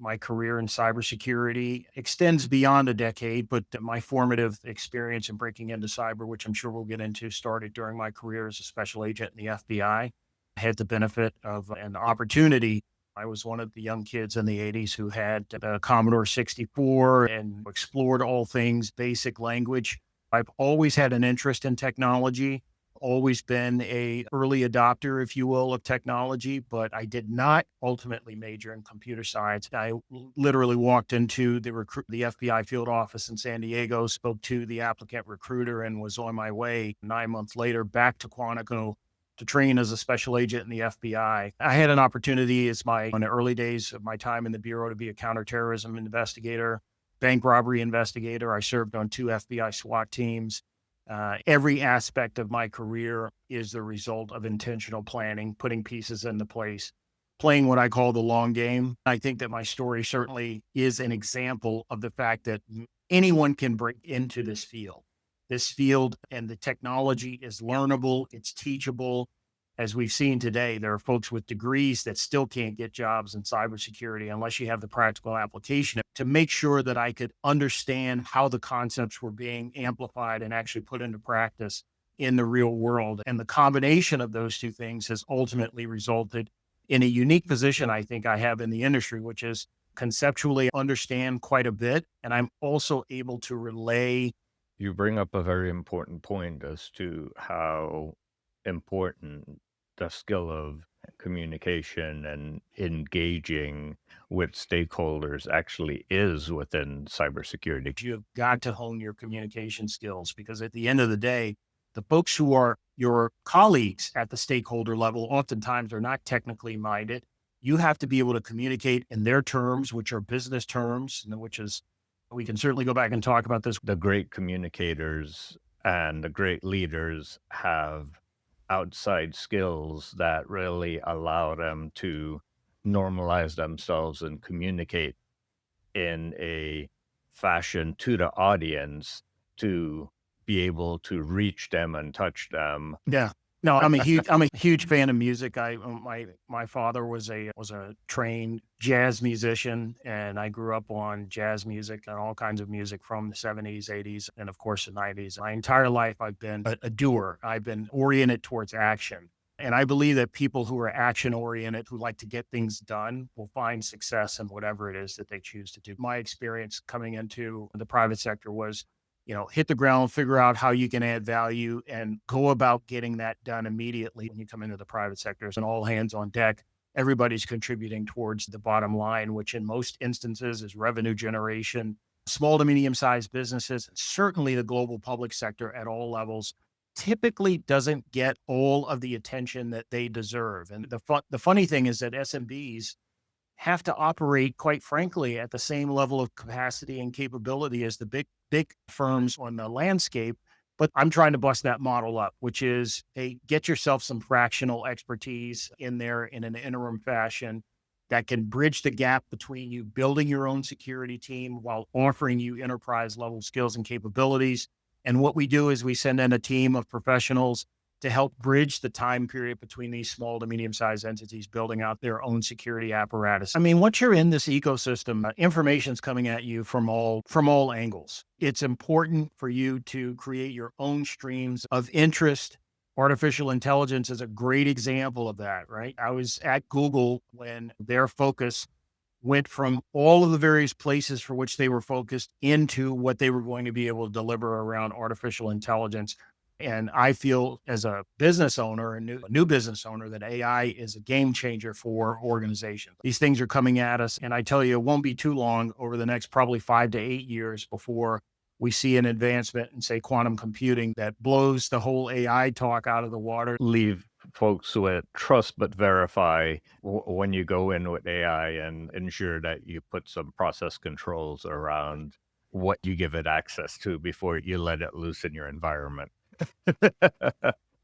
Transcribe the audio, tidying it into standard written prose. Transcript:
my career in cybersecurity extends beyond a decade, but my formative experience in breaking into cyber, which I'm sure we'll get into, started during my career as a special agent in the FBI. I had the benefit of an opportunity. I was one of the young kids in the 80s who had a Commodore 64 and explored all things basic language. I've always had an interest in technology, always been a early adopter, if you will, of technology, but I did not ultimately major in computer science. I literally walked into the FBI field office in San Diego, spoke to the applicant recruiter, and was on my way 9 months later back to Quantico to train as a special agent in the FBI. I had an opportunity in the early days of my time in the Bureau to be a counterterrorism investigator, bank robbery investigator. I served on 2 FBI SWAT teams. Every aspect of my career is the result of intentional planning, putting pieces into place, playing what I call the long game. I think that my story certainly is an example of the fact that anyone can break into this field. This field and the technology is learnable, it's teachable. As we've seen today, there are folks with degrees that still can't get jobs in cybersecurity unless you have the practical application. To make sure that I could understand how the concepts were being amplified and actually put into practice in the real world. And the combination of those two things has ultimately resulted in a unique position I think I have in the industry, which is conceptually understand quite a bit. And I'm also able to relay. You bring up a very important point as to how important the skill of communication and engaging with stakeholders actually is within cybersecurity. You have got to hone your communication skills because at the end of the day, the folks who are your colleagues at the stakeholder level oftentimes are not technically minded. You have to be able to communicate in their terms, which are business terms, and which is, we can certainly go back and talk about this. The great communicators and the great leaders have outside skills that really allow them to normalize themselves and communicate in a fashion to the audience to be able to reach them and touch them. Yeah. No, I'm a huge fan of music. My father was a trained jazz musician, and I grew up on jazz music and all kinds of music from the 70s, 80s, and of course the 90s. My entire life I've been a doer. I've been oriented towards action. And I believe that people who are action oriented, who like to get things done, will find success in whatever it is that they choose to do. My experience coming into the private sector was, hit the ground, figure out how you can add value and go about getting that done immediately. When you come into the private sector, it's an all hands on deck. Everybody's contributing towards the bottom line, which in most instances is revenue generation. Small to medium sized businesses, and certainly the global public sector at all levels, typically doesn't get all of the attention that they deserve. And the funny thing is that SMBs have to operate, quite frankly, at the same level of capacity and capability as the big firms on the landscape. But I'm trying to bust that model up, which is, hey, get yourself some fractional expertise in there in an interim fashion that can bridge the gap between you building your own security team while offering you enterprise level skills and capabilities. And what we do is we send in a team of professionals to help bridge the time period between these small to medium sized entities building out their own security apparatus. I mean, once you're in this ecosystem, information's coming at you from all angles. It's important for you to create your own streams of interest. Artificial intelligence is a great example of that, right? I was at Google when their focus went from all of the various places for which they were focused into what they were going to be able to deliver around artificial intelligence. And I feel as a business owner, a new business owner, that AI is a game changer for organizations. These things are coming at us. And I tell you, it won't be too long over the next probably 5 to 8 years before we see an advancement in, say, quantum computing that blows the whole AI talk out of the water. Leave folks with trust but verify when you go in with AI and ensure that you put some process controls around what you give it access to before you let it loose in your environment.